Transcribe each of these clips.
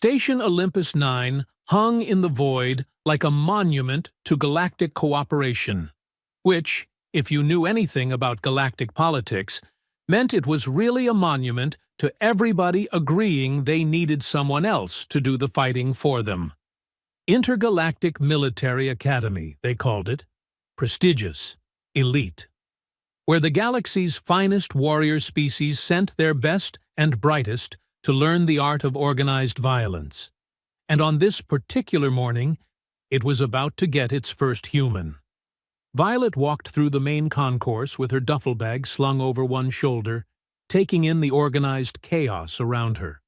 Station Olympus 9 hung in the void like a monument to galactic cooperation, which, if you knew anything about galactic politics, meant it was really a monument to everybody agreeing they needed someone else to do the fighting for them. Intergalactic Military Academy, they called it. Prestigious, elite. Where the galaxy's finest warrior species sent their best and brightest to learn the art of organized violence. And on this particular morning, it was about to get its first human. Violet walked through the main concourse with her duffel bag slung over one shoulder, taking in the organized chaos around her.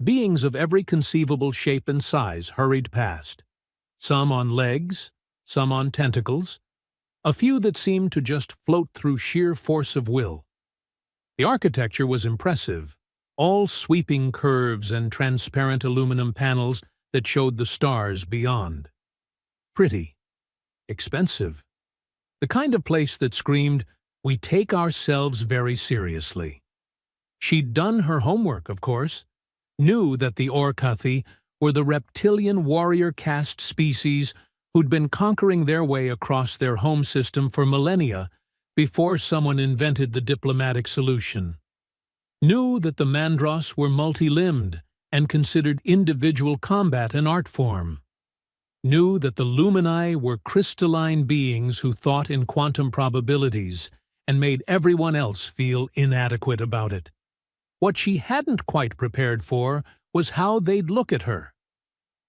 Beings of every conceivable shape and size hurried past, some on legs, some on tentacles, a few that seemed to just float through sheer force of will. The architecture was impressive, all sweeping curves and transparent aluminum panels that showed the stars beyond. Pretty. Expensive. The kind of place that screamed, "We take ourselves very seriously." She'd done her homework, of course, knew that the Orkathi were the reptilian warrior caste species who'd been conquering their way across their home system for millennia before someone invented the diplomatic solution. Knew that the Mandros were multi-limbed and considered individual combat an art form. Knew that the Lumini were crystalline beings who thought in quantum probabilities and made everyone else feel inadequate about it. What she hadn't quite prepared for was how they'd look at her.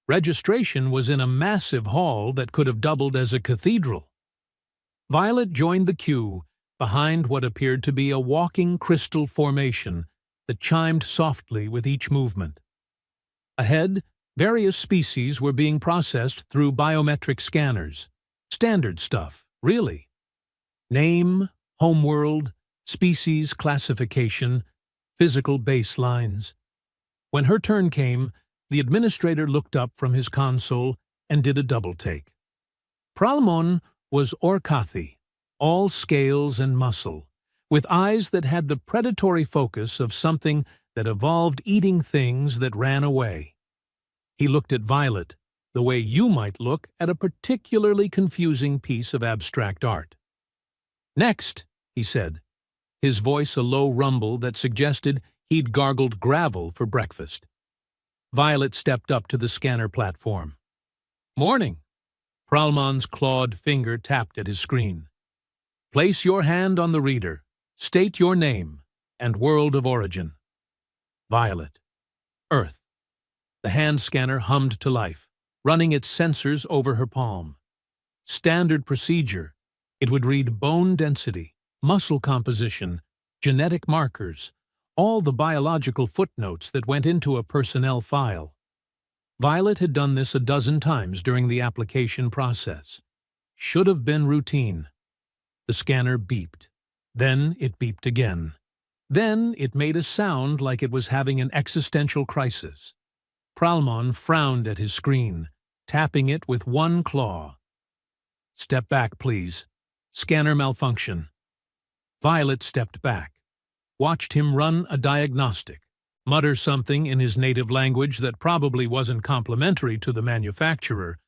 Registration was in a massive hall that could have doubled as a cathedral. Violet joined the queue behind what appeared to be a walking crystal formation that chimed softly with each movement. Ahead, various species were being processed through biometric scanners. Standard stuff, really. Name, homeworld, species classification, physical baselines. When her turn came, the administrator looked up from his console and did a double-take. Pralmon was Orkathi, all scales and muscle, with eyes that had the predatory focus of something that evolved eating things that ran away. He looked at Violet the way you might look at a particularly confusing piece of abstract art. "Next," he said, his voice a low rumble that suggested he'd gargled gravel for breakfast. Violet stepped up to the scanner platform. "Morning." Pralmon's clawed finger tapped at his screen. "Place your hand on the reader. State your name and world of origin." Violet. Earth. The hand scanner hummed to life, running its sensors over her palm. Standard procedure. It would read bone density, muscle composition, genetic markers, all the biological footnotes that went into a personnel file. Violet had done this a dozen times during the application process. Should have been routine. The scanner beeped. Then it beeped again. Then it made a sound like it was having an existential crisis. Pralmon frowned at his screen, tapping it with one claw. "Step back, please. Scanner malfunction." Violet stepped back, watched him run a diagnostic, mutter something in his native language that probably wasn't complimentary to the manufacturer,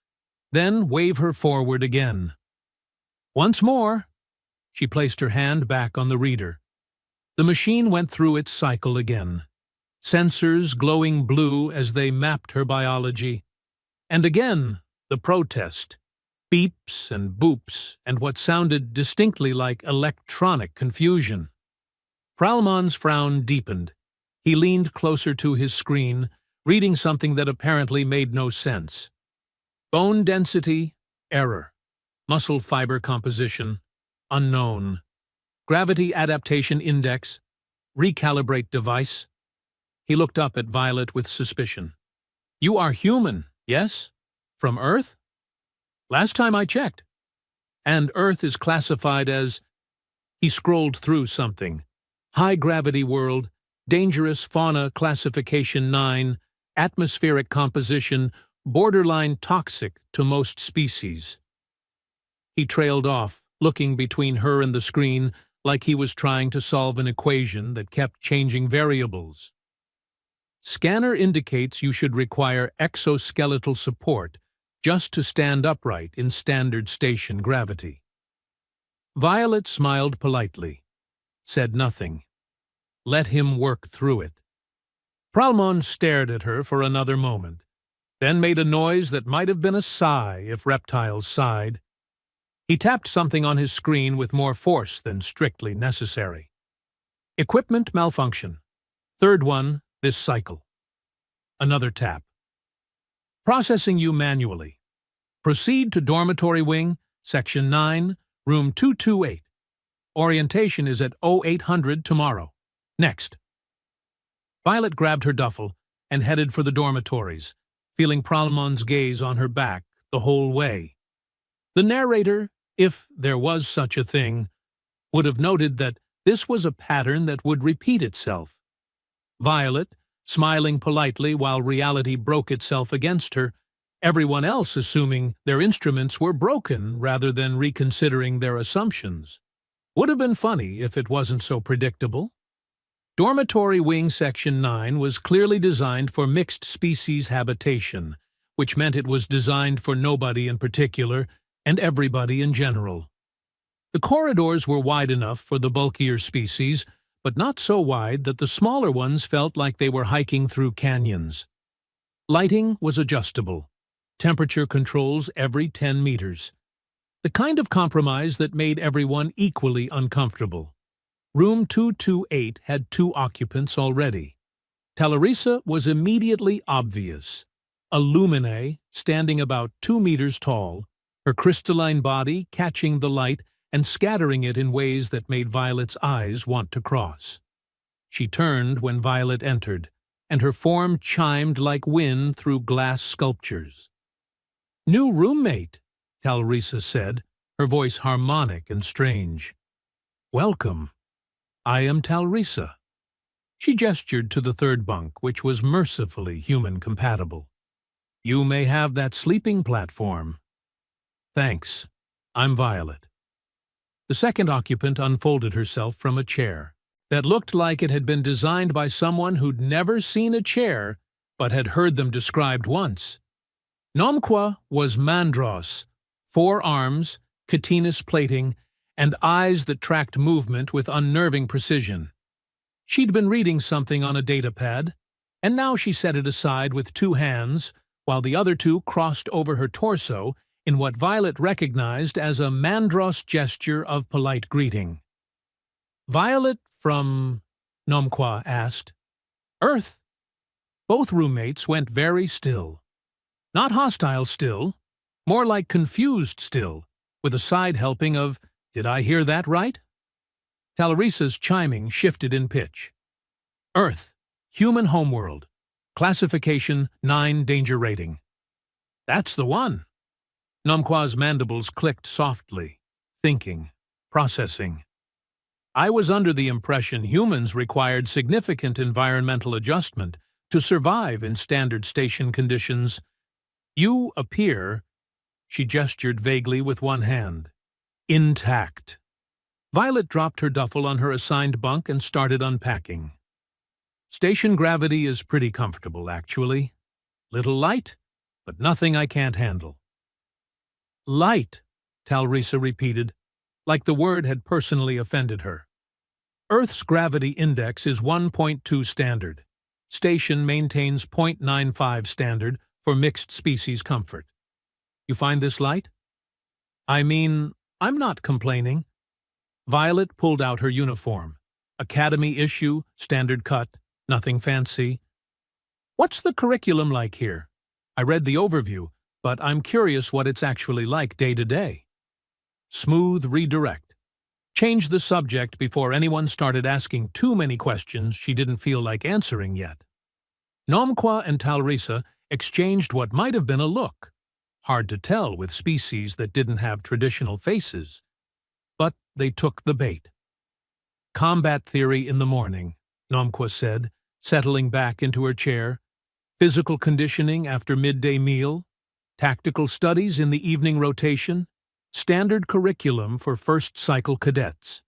then wave her forward again. "Once more." She placed her hand back on the reader. The machine went through its cycle again, sensors glowing blue as they mapped her biology. And again, the protest. Beeps and boops and what sounded distinctly like electronic confusion. Pralmon's frown deepened. He leaned closer to his screen, reading something that apparently made no sense. Bone density, error. Muscle fiber composition, unknown. Gravity adaptation index, recalibrate device. He looked up at Violet with suspicion. "You are human, yes? From Earth?" "Last time I checked." "And Earth is classified as—" He scrolled through something. High-gravity world, dangerous fauna classification 9, atmospheric composition, borderline toxic to most species. He trailed off, looking between her and the screen like he was trying to solve an equation that kept changing variables. Scanner indicates you should require exoskeletal support just to stand upright in standard station gravity. Violet smiled politely, said nothing. Let him work through it. Pralmon stared at her for another moment, then made a noise that might have been a sigh if reptiles sighed. He tapped something on his screen with more force than strictly necessary. Equipment malfunction. Third one this cycle. Another tap. Processing you manually. Proceed to Dormitory Wing, Section 9, Room 228. Orientation is at 0800 tomorrow. Next. Violet grabbed her duffel and headed for the dormitories, feeling Pralmon's gaze on her back the whole way. The narrator, if there was such a thing, would have noted that this was a pattern that would repeat itself. Violet, smiling politely while reality broke itself against her, everyone else assuming their instruments were broken rather than reconsidering their assumptions. Would have been funny if it wasn't so predictable. Dormitory Wing Section 9 was clearly designed for mixed-species habitation, which meant it was designed for nobody in particular and everybody in general. The corridors were wide enough for the bulkier species, but not so wide that the smaller ones felt like they were hiking through canyons. Lighting was adjustable. Temperature controls every 10 meters. The kind of compromise that made everyone equally uncomfortable. Room 228 had 2 occupants already. Talarisa was immediately obvious. A lumine standing about 2 meters tall, her crystalline body catching the light and scattering it in ways that made Violet's eyes want to cross. She turned when Violet entered, and her form chimed like wind through glass sculptures. "New roommate," Talarisa said, her voice harmonic and strange. "Welcome. I am Talarisa." She gestured to the third bunk, which was mercifully human-compatible. "You may have that sleeping platform." "Thanks. I'm Violet." The second occupant unfolded herself from a chair that looked like it had been designed by someone who'd never seen a chair but had heard them described once. Nomqua was Mandros, 4 arms, chitinous plating, and eyes that tracked movement with unnerving precision. She'd been reading something on a datapad, and now she set it aside with 2 hands, while the other 2 crossed over her torso in what Violet recognized as a Mandros gesture of polite greeting. "Violet from?" Nomqua asked. "Earth." Both roommates went very still. Not hostile still, more like confused still, with a side helping of, "Did I hear that right?" Talarisa's chiming shifted in pitch. "Earth, human homeworld. Classification 9 danger rating." "That's the one." Nomqua's mandibles clicked softly, thinking, processing. "I was under the impression humans required significant environmental adjustment to survive in standard station conditions. You appear," she gestured vaguely with one hand, "intact." Violet dropped her duffel on her assigned bunk and started unpacking. "Station gravity is pretty comfortable, actually. Little light, but nothing I can't handle." "Light," Talarisa repeated, like the word had personally offended her. "Earth's gravity index is 1.2 standard. Station maintains 0.95 standard for mixed species comfort. You find this light?" "I mean, I'm not complaining." Violet pulled out her uniform. Academy issue, standard cut, nothing fancy. "What's the curriculum like here? I read the overview, but I'm curious what it's actually like day to day." Smooth redirect. Change the subject before anyone started asking too many questions she didn't feel like answering yet. Nomqua and Talarisa exchanged what might have been a look. Hard to tell with species that didn't have traditional faces. But they took the bait. "Combat theory in the morning," Nomqua said, settling back into her chair. "Physical conditioning after midday meal. Tactical studies in the evening rotation. Standard curriculum for first cycle cadets."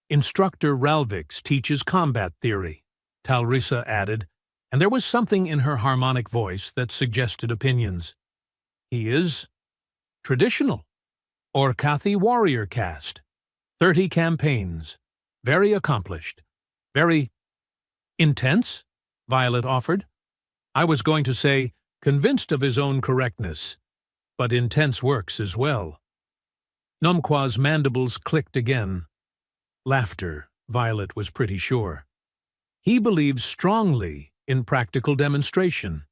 "Instructor Ralvix teaches combat theory," Talarisa added, and there was something in her harmonic voice that suggested opinions. He is traditional, or Kathi warrior caste, 30 campaigns, very accomplished, very intense, Violet offered. I was going to say convinced of his own correctness, but intense works as well. Nomqua's mandibles clicked again. Laughter, Violet was pretty sure. He believes strongly in practical demonstration,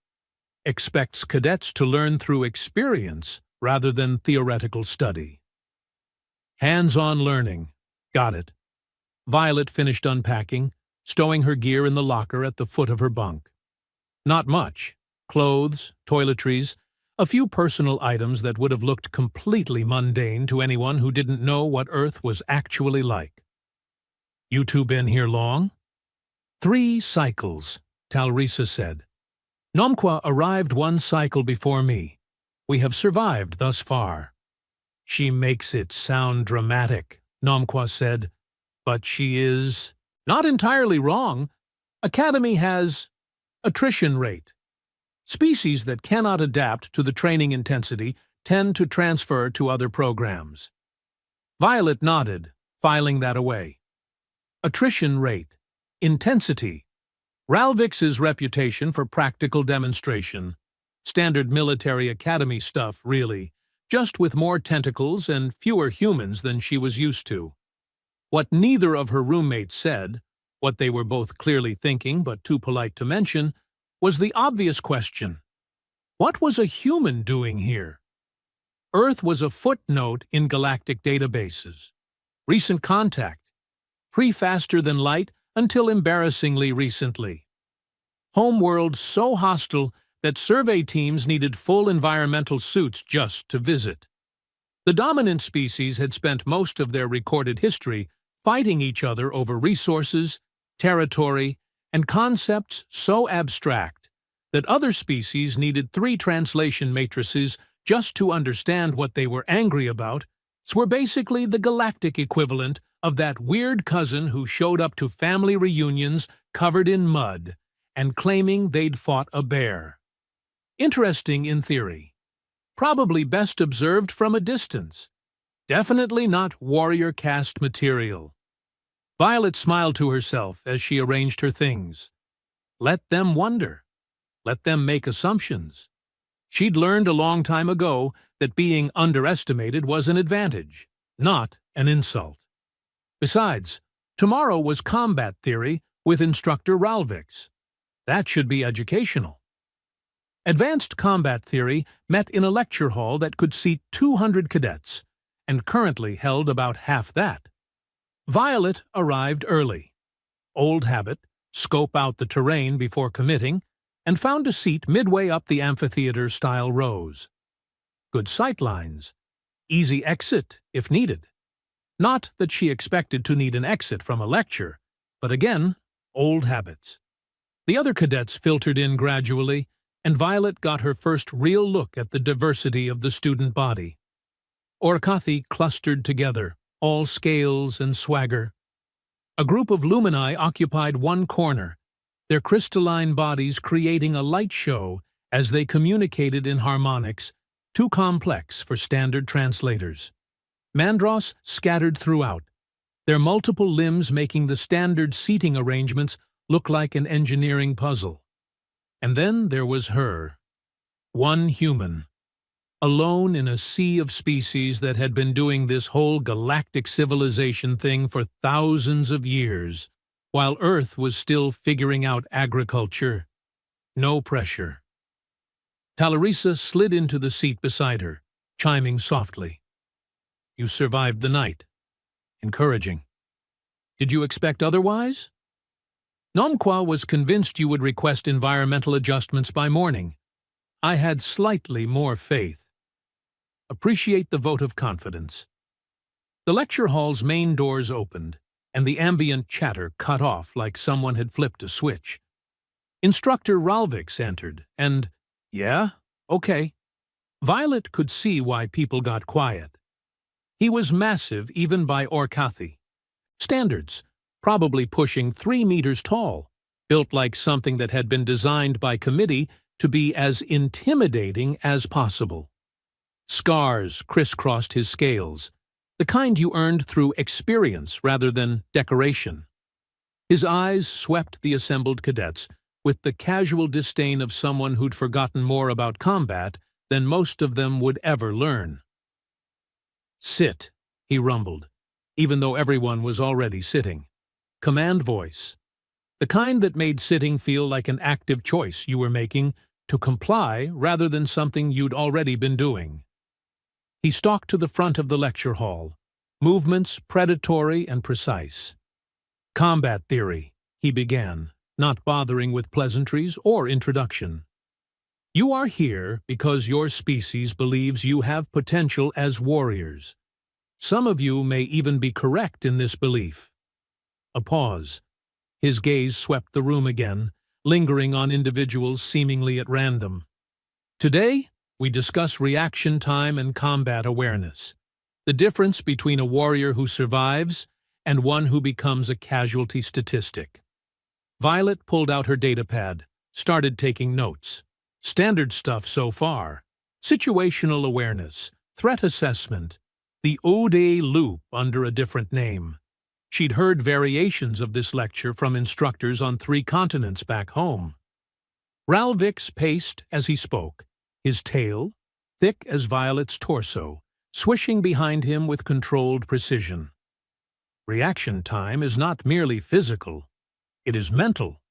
expects cadets to learn through experience rather than theoretical study. Hands-on learning. Got it. Violet finished unpacking, stowing her gear in the locker at the foot of her bunk. Not much. Clothes, toiletries, a few personal items that would have looked completely mundane to anyone who didn't know what Earth was actually like. You two been here long? 3 cycles, Talrisa said. Nomqua arrived 1 cycle before me. We have survived thus far. She makes it sound dramatic, Nomqua said, but she is not entirely wrong. Academy has attrition rate. Species that cannot adapt to the training intensity tend to transfer to other programs. Violet nodded, filing that away. Attrition rate. Intensity. Ralvix's reputation for practical demonstration. Standard military academy stuff, really, just with more tentacles and fewer humans than she was used to. What neither of her roommates said, what they were both clearly thinking but too polite to mention, was the obvious question. What was a human doing here? Earth was a footnote in galactic databases. Recent contact. Pre-faster than light until embarrassingly recently. Homeworld so hostile that survey teams needed full environmental suits just to visit. The dominant species had spent most of their recorded history fighting each other over resources, territory, and concepts so abstract that other species needed 3 translation matrices just to understand what they were angry about, were basically the galactic equivalent of that weird cousin who showed up to family reunions covered in mud and claiming they'd fought a bear. Interesting in theory. Probably best observed from a distance. Definitely not warrior caste material. Violet smiled to herself as she arranged her things. Let them wonder. Let them make assumptions. She'd learned a long time ago that being underestimated was an advantage, not an insult. Besides, tomorrow was combat theory with Instructor Ralvix. That should be educational. Advanced combat theory met in a lecture hall that could seat 200 cadets, and currently held about half that. Violet arrived early. Old habit, scope out the terrain before committing, and found a seat midway up the amphitheater-style rows. Good sightlines. Easy exit, if needed. Not that she expected to need an exit from a lecture, but again, old habits. The other cadets filtered in gradually, and Violet got her first real look at the diversity of the student body. Orkathi clustered together, all scales and swagger. A group of lumini occupied one corner, their crystalline bodies creating a light show as they communicated in harmonics, too complex for standard translators. Mandros scattered throughout, their multiple limbs making the standard seating arrangements look like an engineering puzzle. And then there was her, one human, alone in a sea of species that had been doing this whole galactic civilization thing for thousands of years, while Earth was still figuring out agriculture. No pressure. Talrisa slid into the seat beside her, chiming softly. You survived the night. Encouraging. Did you expect otherwise? Nomqua was convinced you would request environmental adjustments by morning. I had slightly more faith. Appreciate the vote of confidence. The lecture hall's main doors opened, and the ambient chatter cut off like someone had flipped a switch. Instructor Ralvix entered, and, yeah, okay. Violet could see why people got quiet. He was massive even by Orkathi. Standards, probably pushing 3 meters tall, built like something that had been designed by committee to be as intimidating as possible. Scars crisscrossed his scales, the kind you earned through experience rather than decoration. His eyes swept the assembled cadets with the casual disdain of someone who'd forgotten more about combat than most of them would ever learn. "Sit," he rumbled, even though everyone was already sitting. Command voice. The kind that made sitting feel like an active choice you were making to comply rather than something you'd already been doing. He stalked to the front of the lecture hall, movements predatory and precise. "Combat theory," he began, not bothering with pleasantries or introduction. "You are here because your species believes you have potential as warriors. Some of you may even be correct in this belief." A pause. His gaze swept the room again, lingering on individuals seemingly at random. "Today, we discuss reaction time and combat awareness, the difference between a warrior who survives and one who becomes a casualty statistic." Violet pulled out her datapad, started taking notes. Standard stuff so far: situational awareness, threat assessment, the ODE loop under a different name. She'd heard variations of this lecture from instructors on 3 continents back home. Ralvix paced as he spoke, his tail, thick as Violet's torso, swishing behind him with controlled precision. Reaction time is not merely physical, it is mental.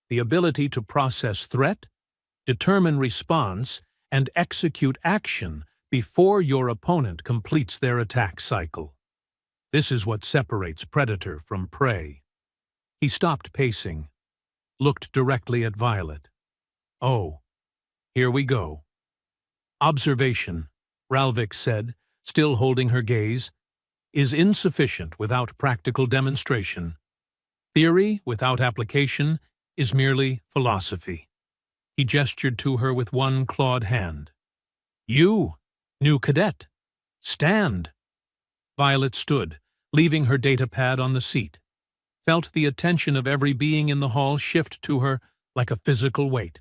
The ability to process threat, determine response, and execute action before your opponent completes their attack cycle. This is what separates predator from prey. He stopped pacing, looked directly at Violet. "Oh, here we go." "Observation," Ralvix said, still holding her gaze, "is insufficient without practical demonstration. Theory without application is merely philosophy." He gestured to her with one clawed hand. "You, new cadet, stand." Violet stood, leaving her datapad on the seat, felt the attention of every being in the hall shift to her like a physical weight.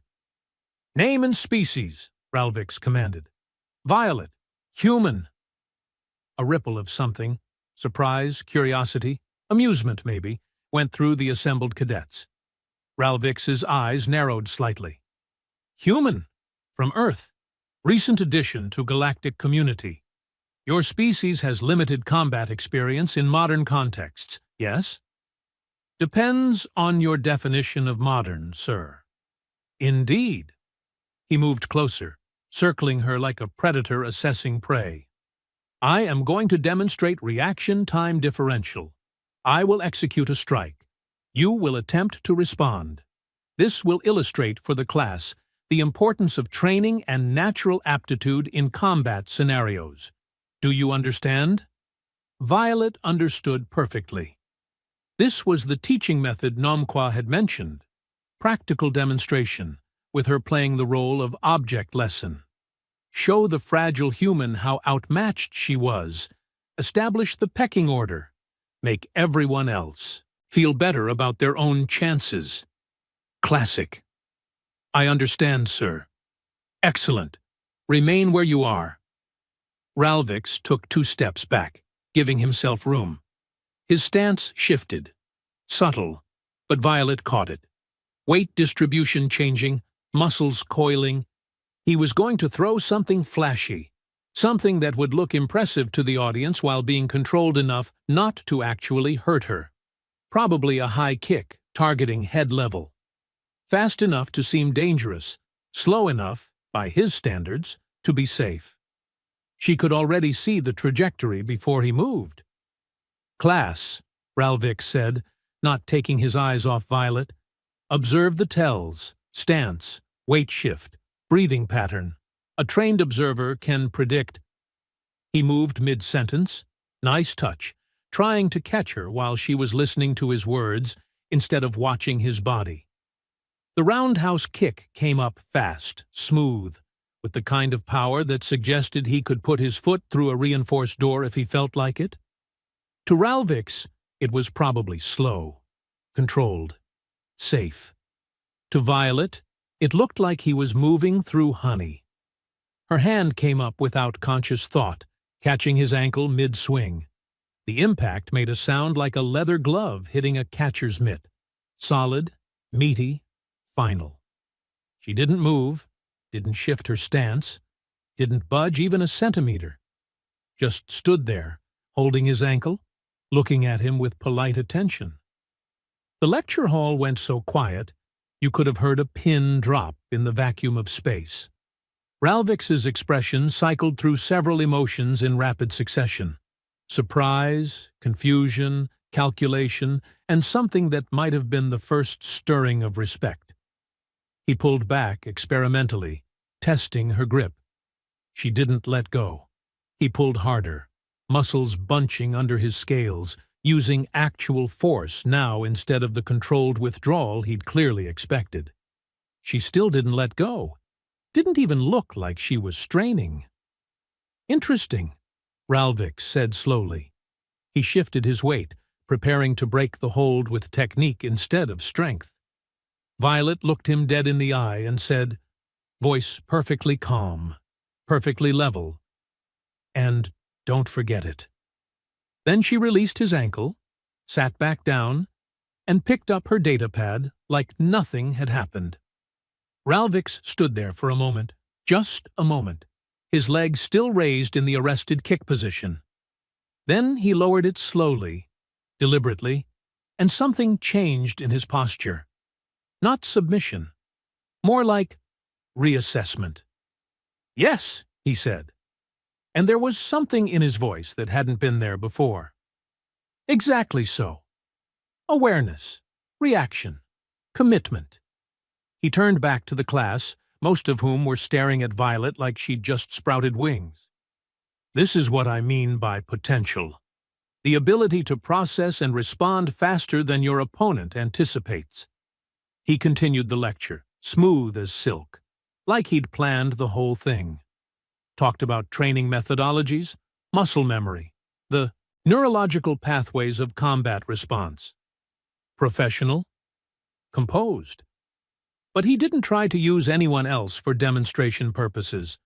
"Name and species," Ralvix commanded. "Violet, human." A ripple of something, surprise, curiosity, amusement maybe, went through the assembled cadets. Ralvix's eyes narrowed slightly. "Human, from Earth, recent addition to Galactic community. Your species has limited combat experience in modern contexts, yes?" "Depends on your definition of modern, sir." "Indeed." He moved closer, circling her like a predator assessing prey. "I am going to demonstrate reaction time differential. I will execute a strike. You will attempt to respond. This will illustrate for the class the importance of training and natural aptitude in combat scenarios. Do you understand?" Violet understood perfectly. This was the teaching method Nomqua had mentioned. Practical demonstration, with her playing the role of object lesson. Show the fragile human how outmatched she was. Establish the pecking order. Make everyone else feel better about their own chances. Classic. "I understand, sir." "Excellent. Remain where you are." Ralvix took 2 steps back, giving himself room. His stance shifted. Subtle, but Violet caught it. Weight distribution changing, muscles coiling. He was going to throw something flashy, something that would look impressive to the audience while being controlled enough not to actually hurt her. Probably a high kick, targeting head level. Fast enough to seem dangerous, slow enough, by his standards, to be safe. She could already see the trajectory before he moved. "Class," Ralvix said, not taking his eyes off Violet. "Observe the tells, stance, weight shift, breathing pattern. A trained observer can predict." He moved mid-sentence. Nice touch, trying to catch her while she was listening to his words instead of watching his body. The roundhouse kick came up fast, smooth, with the kind of power that suggested he could put his foot through a reinforced door if he felt like it. To Ralvix, it was probably slow, controlled, safe. To Violet, it looked like he was moving through honey. Her hand came up without conscious thought, catching his ankle mid-swing. The impact made a sound like a leather glove hitting a catcher's mitt. Solid, meaty, final. She didn't move, didn't shift her stance, didn't budge even a centimeter. Just stood there, holding his ankle, looking at him with polite attention. The lecture hall went so quiet, you could have heard a pin drop in the vacuum of space. Ralvix's expression cycled through several emotions in rapid succession. Surprise, confusion, calculation, and something that might have been the first stirring of respect. He pulled back experimentally, testing her grip. She didn't let go. He pulled harder, muscles bunching under his scales, using actual force now instead of the controlled withdrawal he'd clearly expected. She still didn't let go. Didn't even look like she was straining. Interesting, Ralvix said slowly. He shifted his weight, preparing to break the hold with technique instead of strength. Violet looked him dead in the eye and said, voice perfectly calm, perfectly level, and don't forget it. Then she released his ankle, sat back down, and picked up her datapad like nothing had happened. Ralvix stood there for a moment, just a moment, his legs still raised in the arrested kick position. Then he lowered it slowly, deliberately, and something changed in his posture. Not submission, more like reassessment. Yes, he said, and there was something in his voice that hadn't been there before. Exactly so. Awareness, reaction, commitment. He turned back to the class, most of whom were staring at Violet like she'd just sprouted wings. This is what I mean by potential. The ability to process and respond faster than your opponent anticipates. He continued the lecture, smooth as silk, like he'd planned the whole thing. Talked about training methodologies, muscle memory, the neurological pathways of combat response. Professional, composed. But he didn't try to use anyone else for demonstration purposes.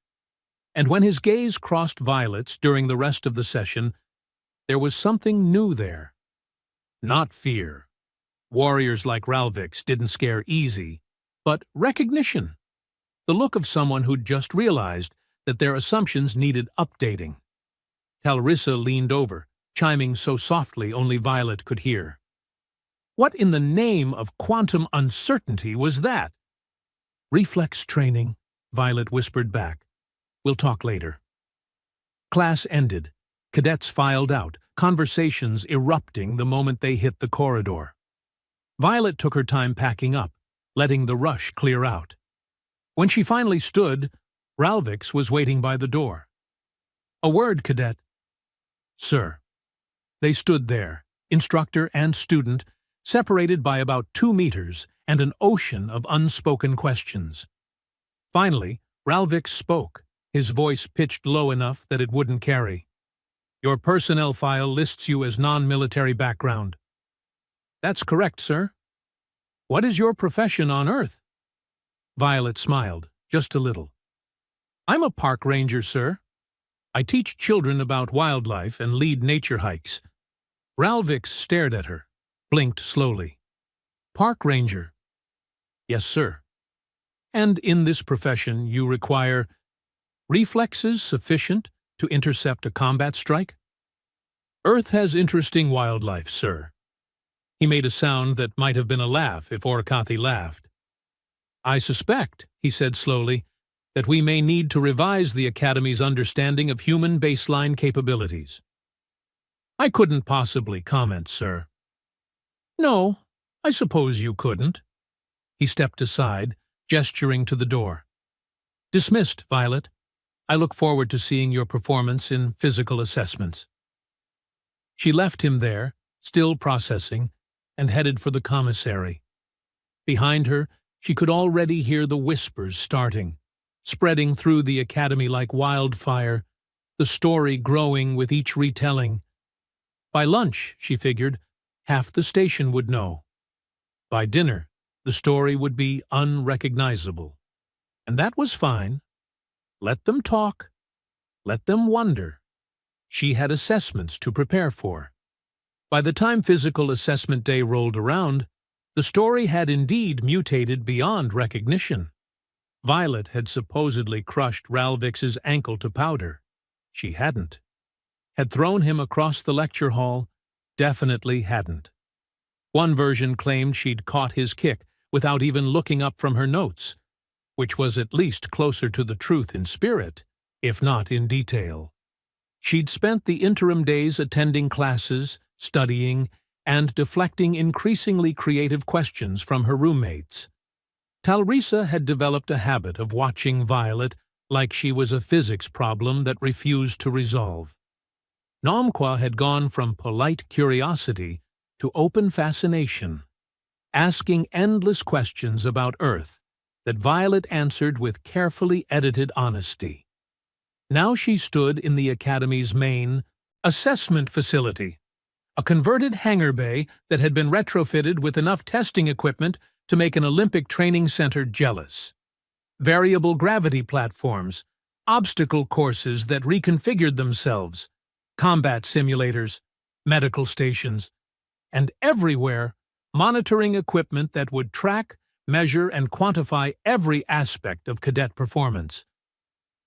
And when his gaze crossed Violet's during the rest of the session, there was something new there. Not fear. Warriors like Ralvix didn't scare easy, but recognition. The look of someone who'd just realized that their assumptions needed updating. Talrissa leaned over, chiming so softly only Violet could hear. What in the name of quantum uncertainty was that? Reflex training, Violet whispered back. We'll talk later. Class ended. Cadets filed out, conversations erupting the moment they hit the corridor. Violet took her time packing up, letting the rush clear out. When she finally stood, Ralvix was waiting by the door. A word, Cadet. Sir. They stood there, instructor and student, separated by about 2 meters and an ocean of unspoken questions. Finally, Ralvix spoke, his voice pitched low enough that it wouldn't carry. Your personnel file lists you as non-military background. That's correct, sir. What is your profession on Earth? Violet smiled, just a little. I'm a park ranger, sir. I teach children about wildlife and lead nature hikes. Ralvix stared at her, blinked slowly. Park ranger. Yes, sir. And in this profession you require reflexes sufficient to intercept a combat strike? Earth has interesting wildlife, sir. He made a sound that might have been a laugh if Orkathi laughed. I suspect, he said slowly, that we may need to revise the Academy's understanding of human baseline capabilities. I couldn't possibly comment, sir. No, I suppose you couldn't. He stepped aside, gesturing to the door. Dismissed, Violet. I look forward to seeing your performance in physical assessments. She left him there, still processing, and headed for the commissary. Behind her, she could already hear the whispers starting, spreading through the academy like wildfire, the story growing with each retelling. By lunch, she figured, half the station would know. By dinner, the story would be unrecognizable. And that was fine. Let them talk. Let them wonder. She had assessments to prepare for. By the time physical assessment day rolled around, the story had indeed mutated beyond recognition. Violet had supposedly crushed Ralvix's ankle to powder. She hadn't. Had thrown him across the lecture hall. Definitely hadn't. One version claimed she'd caught his kick without even looking up from her notes, which was at least closer to the truth in spirit, if not in detail. She'd spent the interim days attending classes, studying, and deflecting increasingly creative questions from her roommates. Talrisa had developed a habit of watching Violet like she was a physics problem that refused to resolve. Nomqua had gone from polite curiosity to open fascination, asking endless questions about Earth that Violet answered with carefully edited honesty. Now she stood in the Academy's main assessment facility, a converted hangar bay that had been retrofitted with enough testing equipment to make an Olympic training center jealous. Variable gravity platforms, obstacle courses that reconfigured themselves, combat simulators, medical stations, and everywhere, monitoring equipment that would track, measure, and quantify every aspect of cadet performance.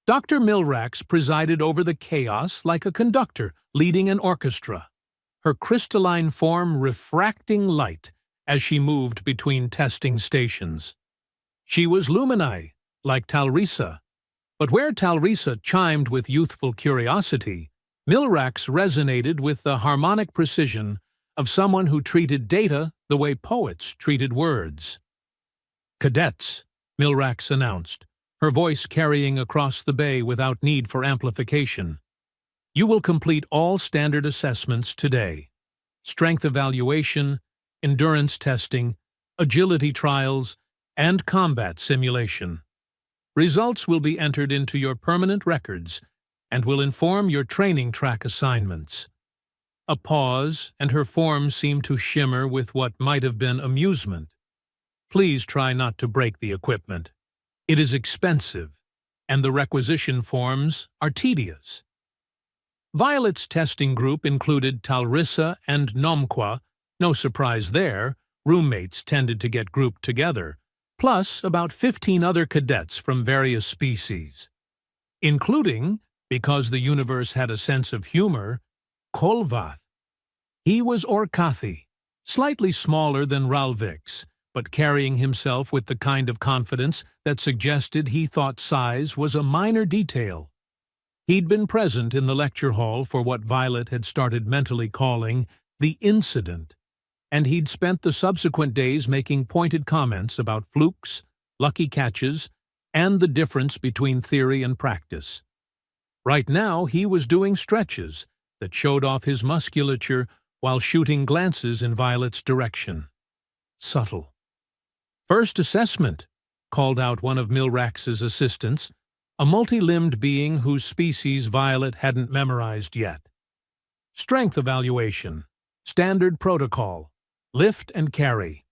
Dr. Milrax presided over the chaos like a conductor leading an orchestra, her crystalline form refracting light as she moved between testing stations. She was Lumini, like Talrisa, but where Talrisa chimed with youthful curiosity, Milrax resonated with the harmonic precision of someone who treated data the way poets treated words. "Cadets," Milrax announced, her voice carrying across the bay without need for amplification. "You will complete all standard assessments today: strength evaluation, endurance testing, agility trials, and combat simulation. Results will be entered into your permanent records and will inform your training track assignments." A pause, and her form seemed to shimmer with what might have been amusement. "Please try not to break the equipment. It is expensive, and the requisition forms are tedious." Violet's testing group included Talrisa and Nomqua. No surprise there, roommates tended to get grouped together, plus about 15 other cadets from various species, including, because the universe had a sense of humor, Kolvath. He was Orkathi, slightly smaller than Ralvix, but carrying himself with the kind of confidence that suggested he thought size was a minor detail. He'd been present in the lecture hall for what Violet had started mentally calling the incident, and he'd spent the subsequent days making pointed comments about flukes, lucky catches, and the difference between theory and practice. Right now, he was doing stretches that showed off his musculature while shooting glances in Violet's direction. Subtle. "First assessment," called out one of Milrax's assistants, a multi-limbed being whose species Violet hadn't memorized yet. "Strength evaluation. Standard protocol. Lift and carry.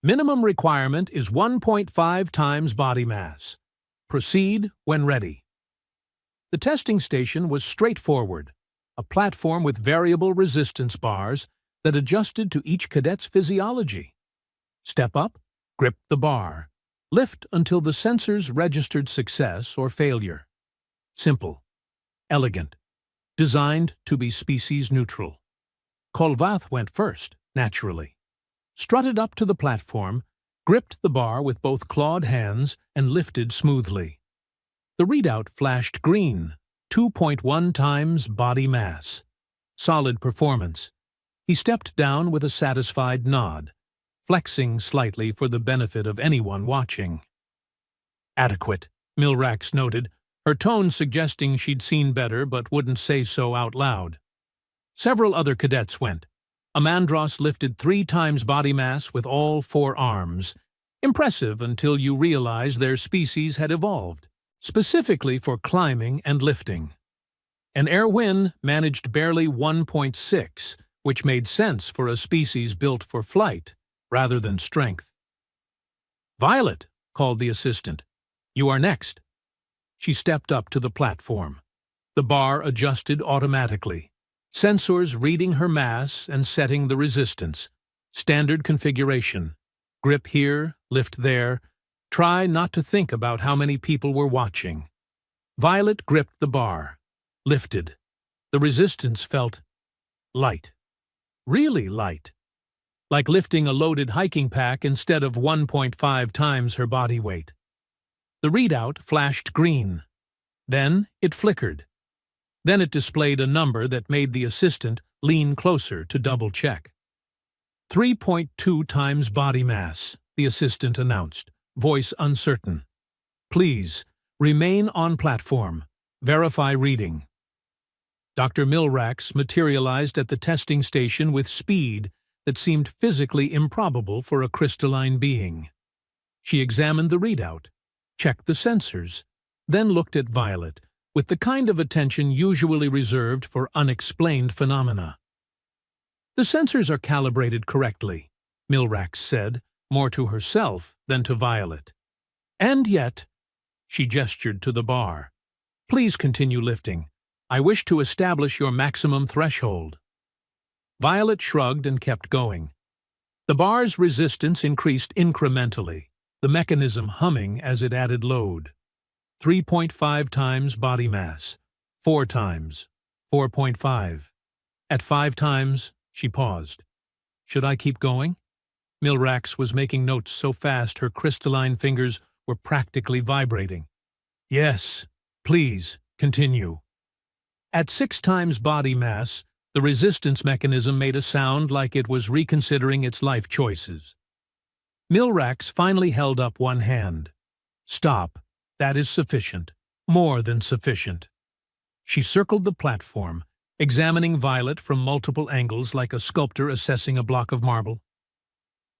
Minimum requirement is 1.5 times body mass. Proceed when ready." The testing station was straightforward, a platform with variable resistance bars that adjusted to each cadet's physiology. Step up, grip the bar. Lift until the sensors registered success or failure. Simple. Elegant. Designed to be species neutral. Kolvath went first, naturally. Strutted up to the platform, gripped the bar with both clawed hands, and lifted smoothly. The readout flashed green, 2.1 times body mass. Solid performance. He stepped down with a satisfied nod, flexing slightly for the benefit of anyone watching. "Adequate," Milrax noted, her tone suggesting she'd seen better but wouldn't say so out loud. Several other cadets went. Amandros lifted 3 times body mass with all 4 arms. Impressive until you realize their species had evolved, specifically for climbing and lifting. And Erwin managed barely 1.6, which made sense for a species built for flight rather than strength. "Violet," called the assistant. "You are next." She stepped up to the platform. The bar adjusted automatically, sensors reading her mass and setting the resistance. Standard configuration. Grip here, lift there. Try not to think about how many people were watching. Violet gripped the bar, lifted. The resistance felt light. Really light. Like lifting a loaded hiking pack instead of 1.5 times her body weight. The readout flashed green. Then it flickered. Then it displayed a number that made the assistant lean closer to double-check. 3.2 times body mass, the assistant announced, voice uncertain. "Please, remain on platform. Verify reading." Dr. Milrax materialized at the testing station with speed that seemed physically improbable for a crystalline being. She examined the readout, checked the sensors, then looked at Violet with the kind of attention usually reserved for unexplained phenomena. "The sensors are calibrated correctly," Milrax said, more to herself than to Violet. "And yet," she gestured to the bar, "please continue lifting. I wish to establish your maximum threshold." Violet shrugged and kept going. The bar's resistance increased incrementally, the mechanism humming as it added load. 3.5 times body mass, 4 times, 4.5. At 5 times, she paused. "Should I keep going?" Milrax was making notes so fast her crystalline fingers were practically vibrating. "Yes, please, continue." At 6 times body mass, the resistance mechanism made a sound like it was reconsidering its life choices. Milrax finally held up one hand. "Stop. That is sufficient. More than sufficient." She circled the platform, examining Violet from multiple angles like a sculptor assessing a block of marble.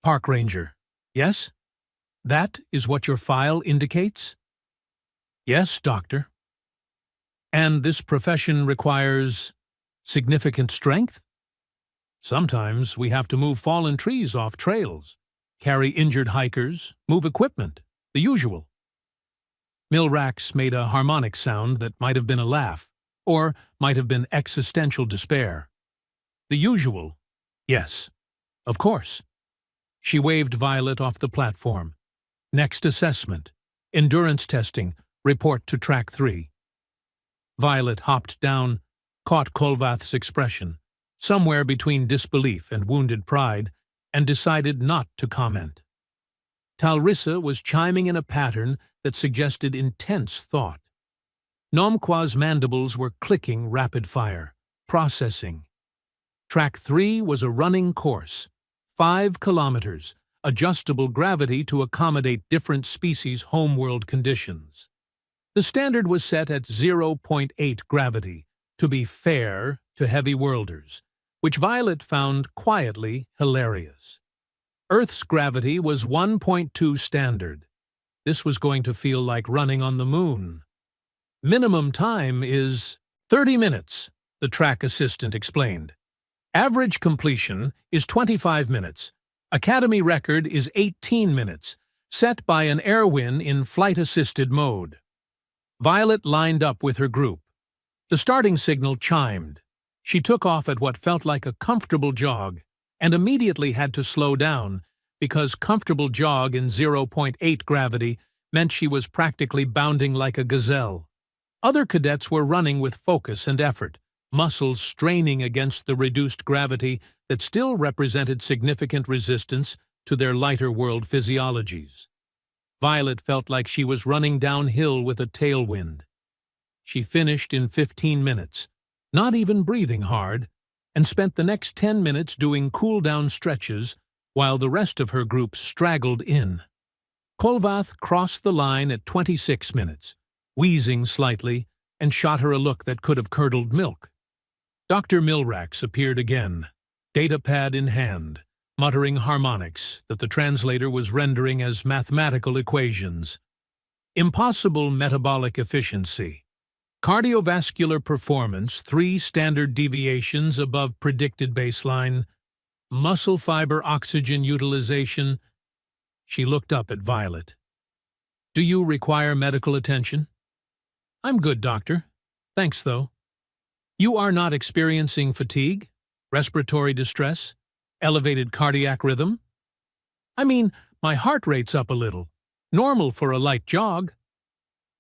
"Park ranger. Yes? That is what your file indicates?" "Yes, doctor." "And this profession requires significant strength?" "Sometimes we have to move fallen trees off trails, carry injured hikers, move equipment, the usual." Milrax made a harmonic sound that might have been a laugh, or might have been existential despair. "The usual? Yes, of course." She waved Violet off the platform. "Next assessment. Endurance testing. Report to Track 3. Violet hopped down, caught Kolvath's expression, somewhere between disbelief and wounded pride, and decided not to comment. Talrissa was chiming in a pattern that suggested intense thought. Nomqua's mandibles were clicking rapid fire, processing. Track 3 was a running course, 5 kilometers, adjustable gravity to accommodate different species' homeworld conditions. The standard was set at 0.8 gravity, to be fair to heavy worlders, which Violet found quietly hilarious. Earth's gravity was 1.2 standard. This was going to feel like running on the moon. "Minimum time is 30 minutes, the track assistant explained. "Average completion is 25 minutes. Academy record is 18 minutes, set by an Airwin in flight-assisted mode." Violet lined up with her group. The starting signal chimed. She took off at what felt like a comfortable jog, and immediately had to slow down, because comfortable jog in 0.8 gravity meant she was practically bounding like a gazelle. Other cadets were running with focus and effort, muscles straining against the reduced gravity that still represented significant resistance to their lighter world physiologies. Violet felt like she was running downhill with a tailwind. She finished in 15 minutes, not even breathing hard, and spent the next 10 minutes doing cool-down stretches while the rest of her group straggled in. Kolvath crossed the line at 26 minutes, wheezing slightly, and shot her a look that could have curdled milk. Dr. Milrax appeared again, datapad in hand, muttering harmonics that the translator was rendering as mathematical equations. Impossible metabolic efficiency. Cardiovascular performance 3 standard deviations above predicted baseline. Muscle fiber oxygen utilization. She looked up at Violet. "Do you require medical attention?" "I'm good, doctor. Thanks, though." "You are not experiencing fatigue, respiratory distress, elevated cardiac rhythm?" "I mean, my heart rate's up a little. Normal for a light jog."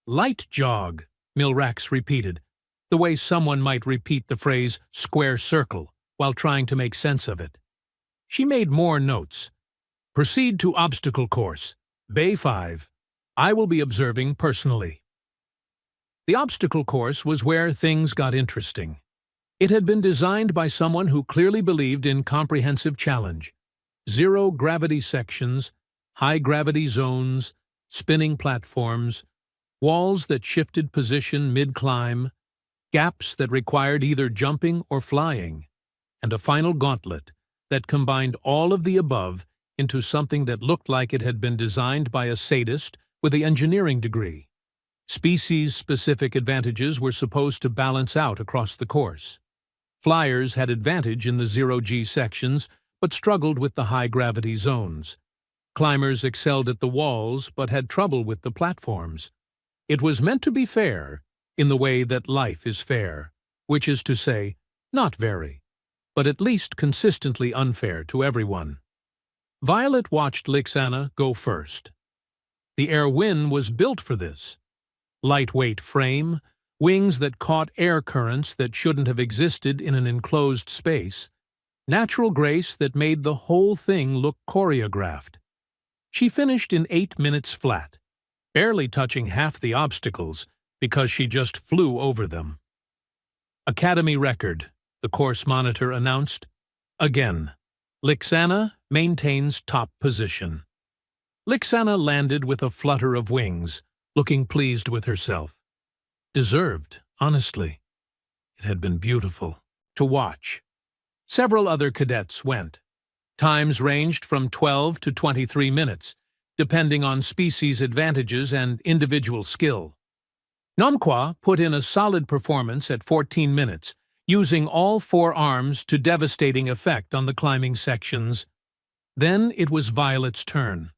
"Light jog," Milrax repeated, the way someone might repeat the phrase square circle while trying to make sense of it. She made more notes. "Proceed to obstacle course. Bay 5. I will be observing personally." The obstacle course was where things got interesting. It had been designed by someone who clearly believed in comprehensive challenge. Zero-gravity sections, high-gravity zones, spinning platforms, walls that shifted position mid-climb, gaps that required either jumping or flying, and a final gauntlet that combined all of the above into something that looked like it had been designed by a sadist with an engineering degree. Species-specific advantages were supposed to balance out across the course. Flyers had advantage in the zero-G sections, but struggled with the high-gravity zones. Climbers excelled at the walls, but had trouble with the platforms. It was meant to be fair, in the way that life is fair, which is to say, not very, but at least consistently unfair to everyone. Violet watched Lixana go first. The Airwin was built for this. Lightweight frame, wings that caught air currents that shouldn't have existed in an enclosed space, natural grace that made the whole thing look choreographed. She finished in 8 minutes flat, barely touching half the obstacles because she just flew over them. "Academy record," the course monitor announced. "Again, Lixana maintains top position." Lixana landed with a flutter of wings, looking pleased with herself. Deserved, honestly. It had been beautiful to watch. Several other cadets went. Times ranged from 12 to 23 minutes, depending on species advantages and individual skill. Nomqua put in a solid performance at 14 minutes, using all 4 arms to devastating effect on the climbing sections. Then it was Violet's turn.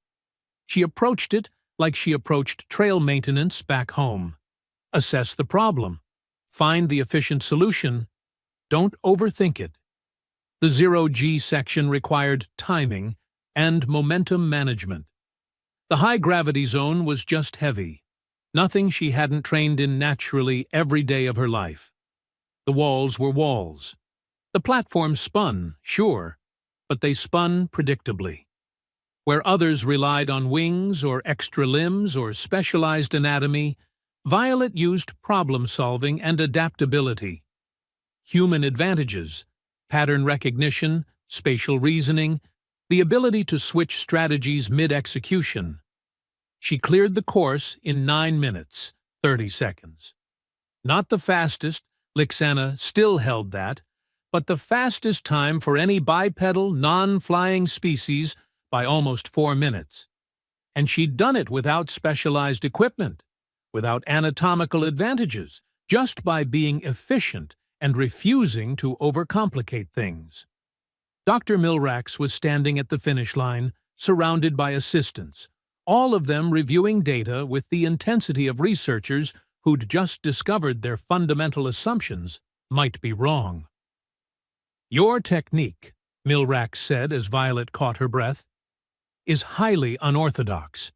She approached it like she approached trail maintenance back home. Assess the problem. Find the efficient solution. Don't overthink it. The zero-G section required timing and momentum management. The high-gravity zone was just heavy, nothing she hadn't trained in naturally every day of her life. The walls were walls. The platforms spun, sure, but they spun predictably. Where others relied on wings or extra limbs or specialized anatomy, Violet used problem-solving and adaptability. Human advantages, pattern recognition, spatial reasoning, the ability to switch strategies mid-execution. She cleared the course in 9 minutes, 30 seconds. Not the fastest, Lixana still held that, but the fastest time for any bipedal, non-flying species by almost 4 minutes. And she'd done it without specialized equipment, without anatomical advantages, just by being efficient and refusing to overcomplicate things. Dr. Milrax was standing at the finish line, surrounded by assistants, all of them reviewing data with the intensity of researchers who'd just discovered their fundamental assumptions might be wrong. "Your technique," Milrax said as Violet caught her breath, "is highly unorthodox.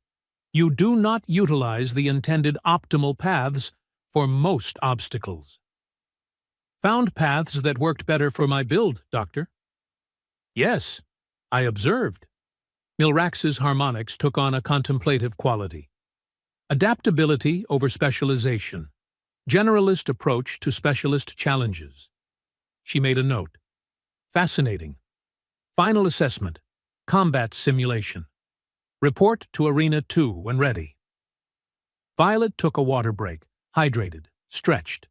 You do not utilize the intended optimal paths for most obstacles." "Found paths that worked better for my build, Doctor." "Yes, I observed." Milrax's harmonics took on a contemplative quality. Adaptability over specialization. Generalist approach to specialist challenges. She made a note. Fascinating. Final assessment. Combat simulation. Report to Arena 2 when ready. Violet took a water break, hydrated, stretched.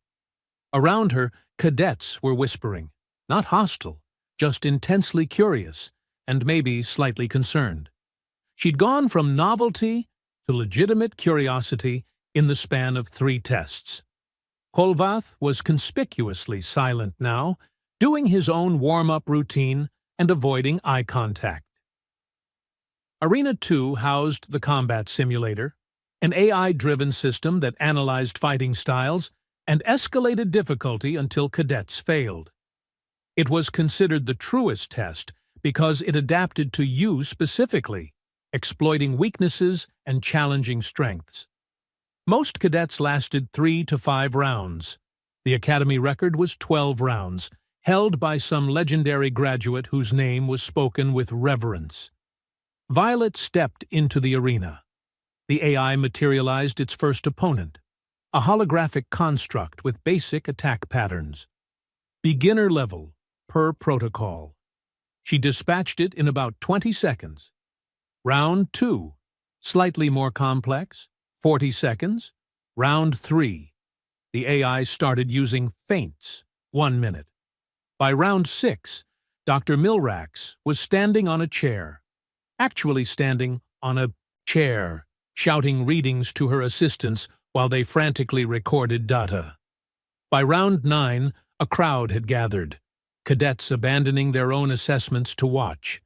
Around her, cadets were whispering, not hostile, just intensely curious, and maybe slightly concerned. She'd gone from novelty to legitimate curiosity in the span of 3 tests. Kolvath was conspicuously silent now, doing his own warm-up routine and avoiding eye contact. Arena 2 housed the combat simulator, an AI-driven system that analyzed fighting styles and escalated difficulty until cadets failed. It was considered the truest test because it adapted to you specifically, exploiting weaknesses and challenging strengths. Most cadets lasted 3 to 5 rounds. The Academy record was 12 rounds, held by some legendary graduate whose name was spoken with reverence. Violet stepped into the arena. The AI materialized its first opponent, a holographic construct with basic attack patterns. Beginner level, per protocol. She dispatched it in about 20 seconds. Round 2, slightly more complex, 40 seconds. Round 3, the AI started using feints, 1 minute. By round 6, Dr. Milrax was standing on a chair, actually standing on a chair, shouting readings to her assistants while they frantically recorded data. By round 9, a crowd had gathered, cadets abandoning their own assessments to watch.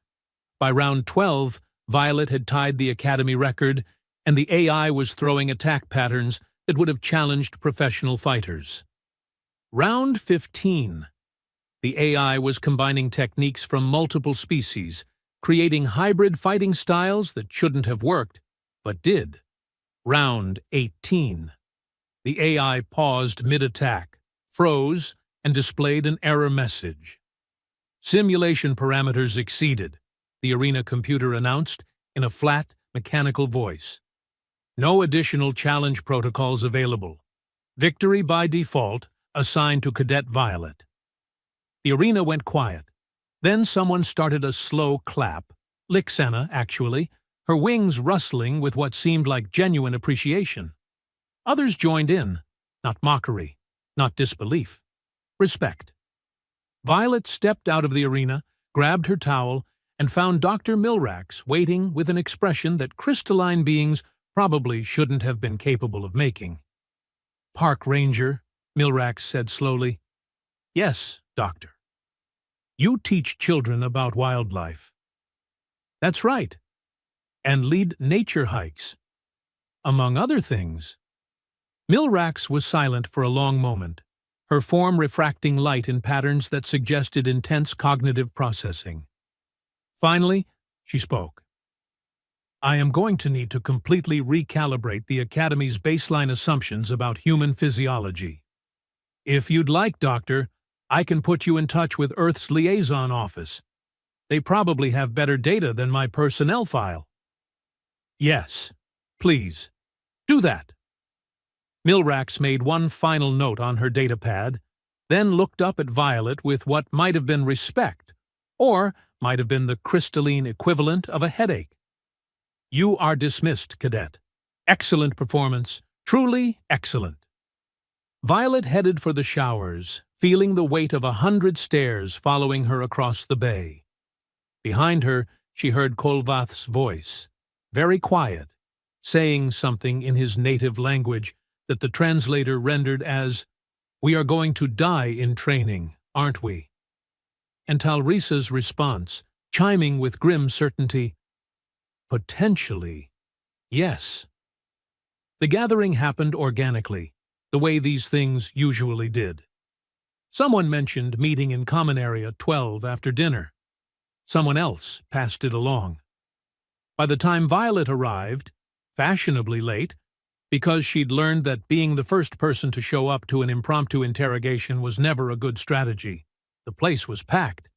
By round 12, Violet had tied the Academy record, and the AI was throwing attack patterns that would have challenged professional fighters. Round 15. The AI was combining techniques from multiple species, creating hybrid fighting styles that shouldn't have worked, but did. Round 18. The AI paused mid-attack, froze, and displayed an error message. Simulation parameters exceeded, the arena computer announced in a flat, mechanical voice. No additional challenge protocols available. Victory by default assigned to Cadet Violet. The arena went quiet. Then someone started a slow clap, Lixana, actually, her wings rustling with what seemed like genuine appreciation. Others joined in, not mockery, not disbelief. Respect. Violet stepped out of the arena, grabbed her towel, and found Dr. Milrax waiting with an expression that crystalline beings probably shouldn't have been capable of making. "Park Ranger," Milrax said slowly. "Yes, Doctor. You teach children about wildlife." "That's right. And lead nature hikes. Among other things." Milrax was silent for a long moment, her form refracting light in patterns that suggested intense cognitive processing. Finally, she spoke. "I am going to need to completely recalibrate the Academy's baseline assumptions about human physiology. If you'd like, Doctor, I can put you in touch with Earth's liaison office. They probably have better data than my personnel file." "Yes, please, do that." Milrax made one final note on her datapad, then looked up at Violet with what might have been respect, or might have been the crystalline equivalent of a headache. "You are dismissed, Cadet. Excellent performance, truly excellent." Violet headed for the showers, feeling the weight of 100 stairs following her across the bay. Behind her, she heard Kolvath's voice, very quiet, saying something in his native language that the translator rendered as, "We are going to die in training, aren't we?" And Talrisa's response, chiming with grim certainty, "Potentially, yes." The gathering happened organically, the way these things usually did. Someone mentioned meeting in Common Area 12 after dinner. Someone else passed it along. By the time Violet arrived, fashionably late, because she'd learned that being the first person to show up to an impromptu interrogation was never a good strategy, the place was packed.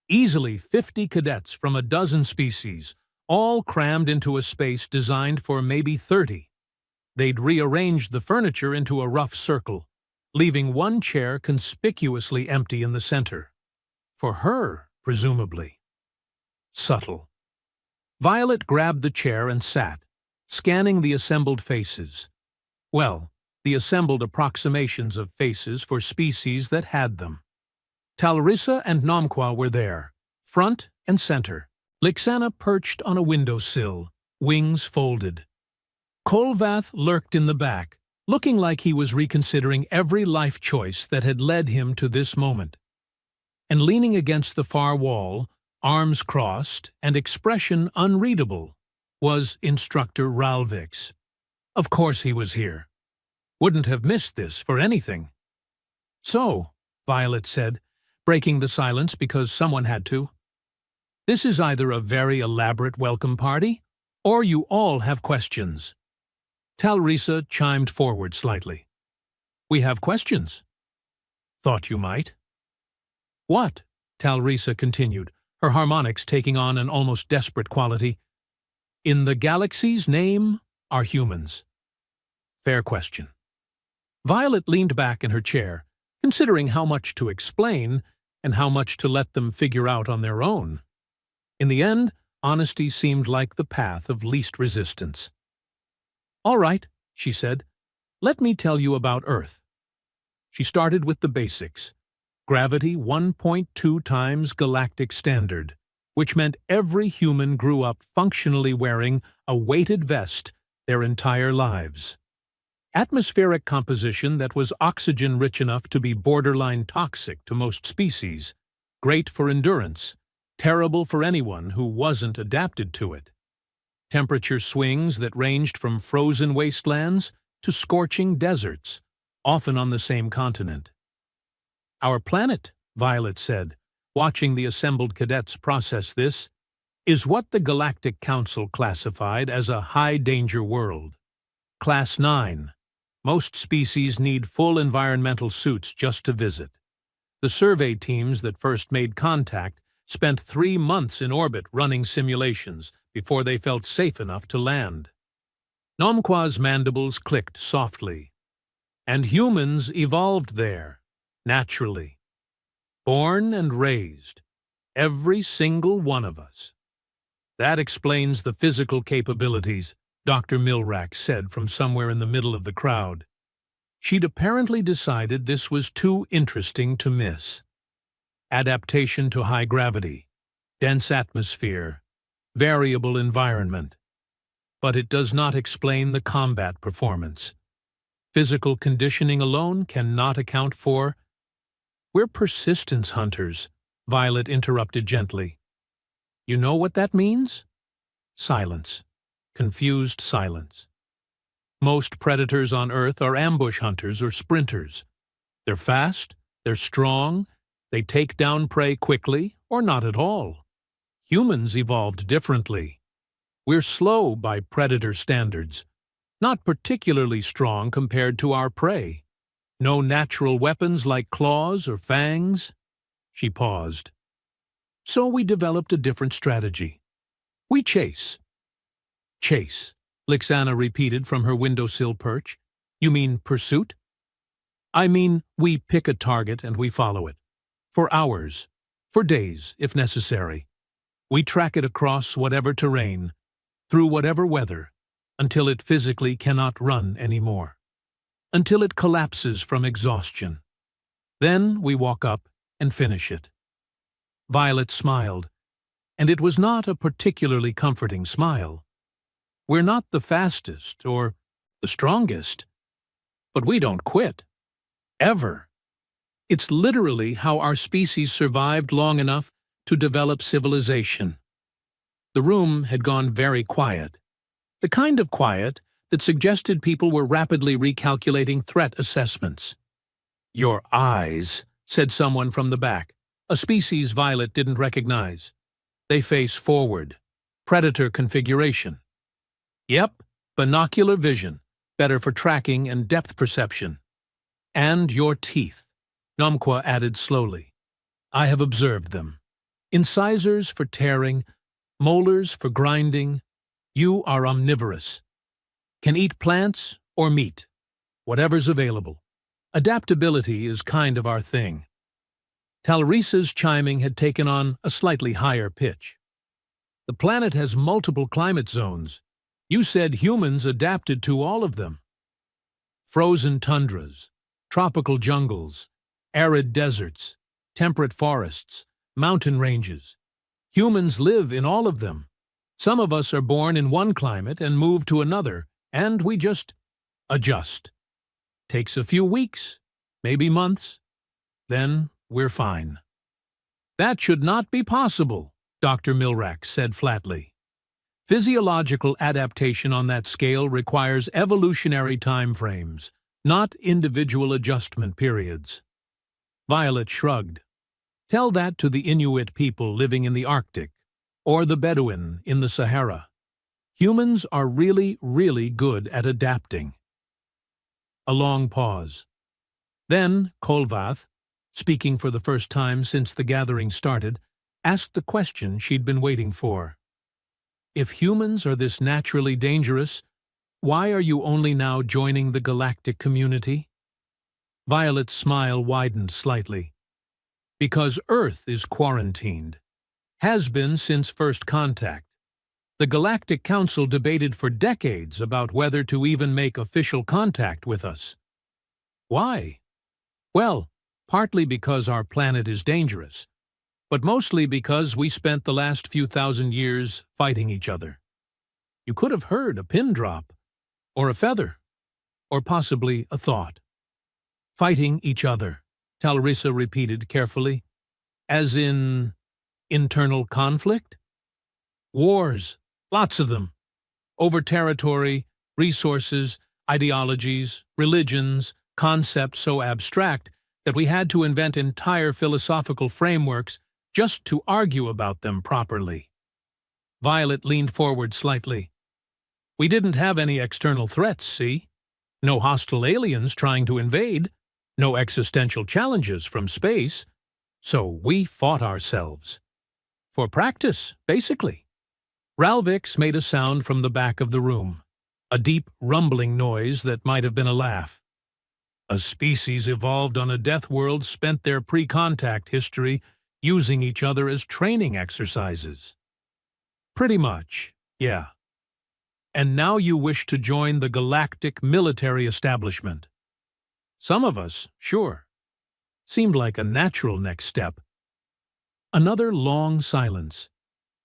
Easily 50 cadets from a dozen species, all crammed into a space designed for maybe 30. They'd rearranged the furniture into a rough circle, leaving one chair conspicuously empty in the center. For her, presumably. Subtle. Violet grabbed the chair and sat, scanning the assembled faces. Well, the assembled approximations of faces for species that had them. Talrisa and Nomqua were there, front and center. Lixana perched on a windowsill, wings folded. Kolvath lurked in the back, looking like he was reconsidering every life choice that had led him to this moment. And leaning against the far wall, arms crossed and expression unreadable, was Instructor Ralvix. Of course he was here. Wouldn't have missed this for anything. So, Violet said, breaking the silence because someone had to, this is either a very elaborate welcome party, or you all have questions. Talrisa chimed forward slightly. We have questions. Thought you might. What? Talrisa continued, her harmonics taking on an almost desperate quality. In the galaxy's name are humans. Fair question. Violet leaned back in her chair, considering how much to explain and how much to let them figure out on their own. In the end, honesty seemed like the path of least resistance. All right, she said, let me tell you about Earth. She started with the basics. Gravity 1.2 times galactic standard, which meant every human grew up functionally wearing a weighted vest their entire lives. Atmospheric composition that was oxygen-rich enough to be borderline toxic to most species, great for endurance, terrible for anyone who wasn't adapted to it. Temperature swings that ranged from frozen wastelands to scorching deserts, often on the same continent. Our planet, Violet said, watching the assembled cadets process this, is what the Galactic Council classified as a high-danger world. Class 9. Most species need full environmental suits just to visit. The survey teams that first made contact spent 3 months in orbit running simulations before they felt safe enough to land. Nomqua's mandibles clicked softly. And humans evolved there, naturally. Born and raised, every single one of us. That explains the physical capabilities, Dr. Milrak said from somewhere in the middle of the crowd. She'd apparently decided this was too interesting to miss. Adaptation to high gravity, dense atmosphere, variable environment. But it does not explain the combat performance. Physical conditioning alone cannot account for... We're persistence hunters, Violet interrupted gently. You know what that means? Silence. Confused silence. Most predators on Earth are ambush hunters or sprinters. They're fast, they're strong, they take down prey quickly or not at all. Humans evolved differently. We're slow by predator standards, not particularly strong compared to our prey. No natural weapons like claws or fangs. She paused. So we developed a different strategy. We chase. Chase, Lixana repeated from her windowsill perch. You mean pursuit? I mean, we pick a target and we follow it. For hours. For days, if necessary. We track it across whatever terrain, through whatever weather, until it physically cannot run anymore. Until it collapses from exhaustion. Then we walk up and finish it. Violet smiled, and it was not a particularly comforting smile. We're not the fastest or the strongest, but we don't quit. Ever. It's literally how our species survived long enough to develop civilization. The room had gone very quiet. The kind of quiet that suggested people were rapidly recalculating threat assessments. Your eyes, said someone from the back, a species Violet didn't recognize. They face forward. Predator configuration. Yep, binocular vision, better for tracking and depth perception. And your teeth, Nomqua added slowly. I have observed them. Incisors for tearing, molars for grinding. You are omnivorous. Can eat plants or meat, whatever's available. Adaptability is kind of our thing. Talrisa's chiming had taken on a slightly higher pitch. The planet has multiple climate zones. You said humans adapted to all of them. Frozen tundras, tropical jungles, arid deserts, temperate forests, mountain ranges. Humans live in all of them. Some of us are born in one climate and move to another, and we just adjust. Takes a few weeks, maybe months. Then we're fine. That should not be possible, Dr. Milrak said flatly. Physiological adaptation on that scale requires evolutionary time frames, not individual adjustment periods. Violet shrugged. Tell that to the Inuit people living in the Arctic, or the Bedouin in the Sahara. Humans are really, really good at adapting. A long pause. Then Kolvath, speaking for the first time since the gathering started, asked the question she'd been waiting for. If humans are this naturally dangerous, why are you only now joining the galactic community? Violet's smile widened slightly. Because Earth is quarantined. Has been since first contact. The Galactic Council debated for decades about whether to even make official contact with us. Why? Well, partly because our planet is dangerous, but mostly because we spent the last few thousand years fighting each other. You could have heard a pin drop, or a feather, or possibly a thought. Fighting each other, Talrisa repeated carefully. As in internal conflict? Wars, lots of them. Over territory, resources, ideologies, religions, concepts so abstract that we had to invent entire philosophical frameworks just to argue about them properly. Violet leaned forward slightly. We didn't have any external threats, see? No hostile aliens trying to invade, no existential challenges from space, so we fought ourselves. For practice, basically. Ralvix made a sound from the back of the room, a deep, rumbling noise that might have been a laugh. A species evolved on a death world spent their pre-contact history using each other as training exercises. Pretty much, yeah. And now you wish to join the galactic military establishment. Some of us, sure. Seemed like a natural next step. Another long silence.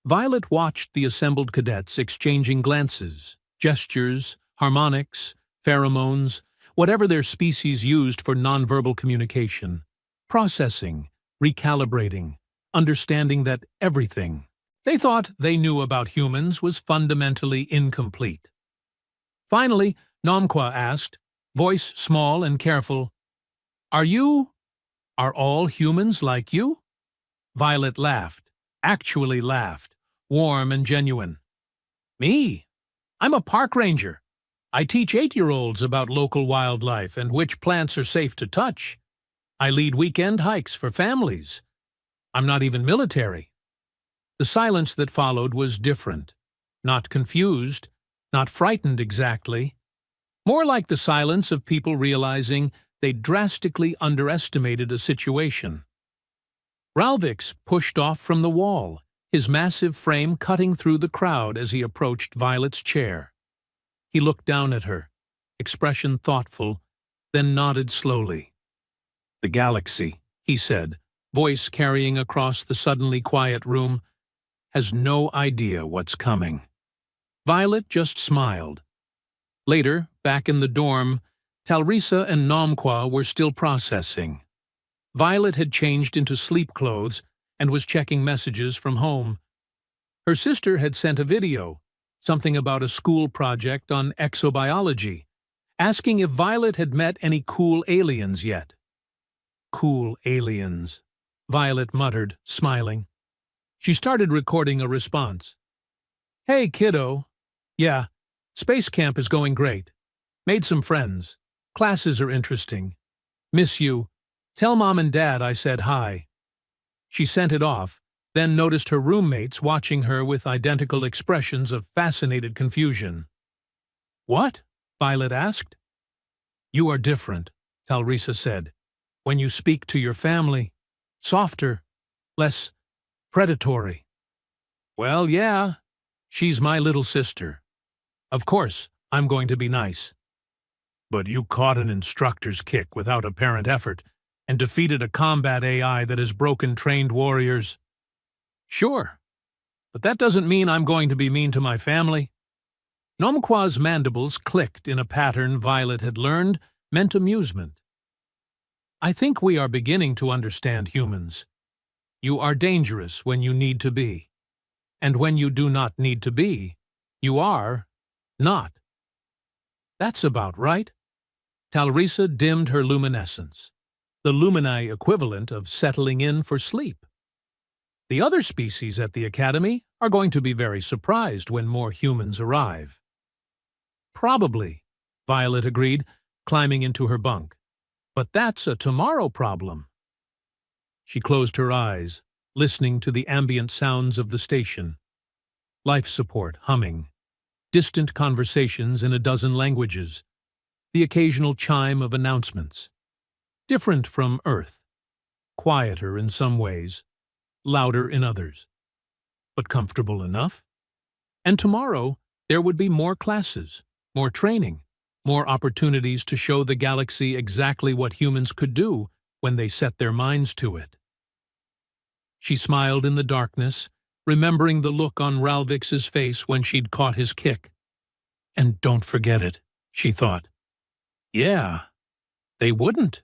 Violet watched the assembled cadets exchanging glances, gestures, harmonics, pheromones, whatever their species used for nonverbal communication, processing, recalibrating, understanding that everything they thought they knew about humans was fundamentally incomplete. Finally, Nomqua asked, voice small and careful, Are all humans like you? Violet laughed, actually laughed, warm and genuine. Me? I'm a park ranger. I teach 8-year-olds about local wildlife and which plants are safe to touch. I lead weekend hikes for families. I'm not even military. The silence that followed was different. Not confused, not frightened exactly. More like the silence of people realizing they drastically underestimated a situation. Ralvix pushed off from the wall, his massive frame cutting through the crowd as he approached Violet's chair. He looked down at her, expression thoughtful, then nodded slowly. The galaxy, he said, voice carrying across the suddenly quiet room, has no idea what's coming. Violet just smiled. Later, back in the dorm, Talrisa and Nomqua were still processing. Violet had changed into sleep clothes and was checking messages from home. Her sister had sent a video, something about a school project on exobiology, asking if Violet had met any cool aliens yet. Cool aliens, Violet muttered, smiling. She started recording a response. Hey, kiddo. Yeah, space camp is going great. Made some friends. Classes are interesting. Miss you. Tell Mom and Dad I said hi. She sent it off, then noticed her roommates watching her with identical expressions of fascinated confusion. What? Violet asked. You are different, Talrisa said. When you speak to your family, softer, less predatory. Well, yeah, she's my little sister. Of course, I'm going to be nice. But you caught an instructor's kick without apparent effort and defeated a combat AI that has broken trained warriors. Sure, but that doesn't mean I'm going to be mean to my family. Nomqua's mandibles clicked in a pattern Violet had learned meant amusement. I think we are beginning to understand humans. You are dangerous when you need to be. And when you do not need to be, You are not. That's about right. Talrisa dimmed her luminescence, the lumini equivalent of settling in for sleep. The other species at the Academy are going to be very surprised when more humans arrive. Probably, Violet agreed, climbing into her bunk. But that's a tomorrow problem. She closed her eyes, listening to the ambient sounds of the station. Life support humming, distant conversations in a dozen languages, the occasional chime of announcements. Different from Earth, quieter in some ways, louder in others, but comfortable enough. And tomorrow, there would be more classes, more training, more opportunities to show the galaxy exactly what humans could do when they set their minds to it. She smiled in the darkness, remembering the look on Ralvix's face when she'd caught his kick. And don't forget it, she thought. Yeah, they wouldn't.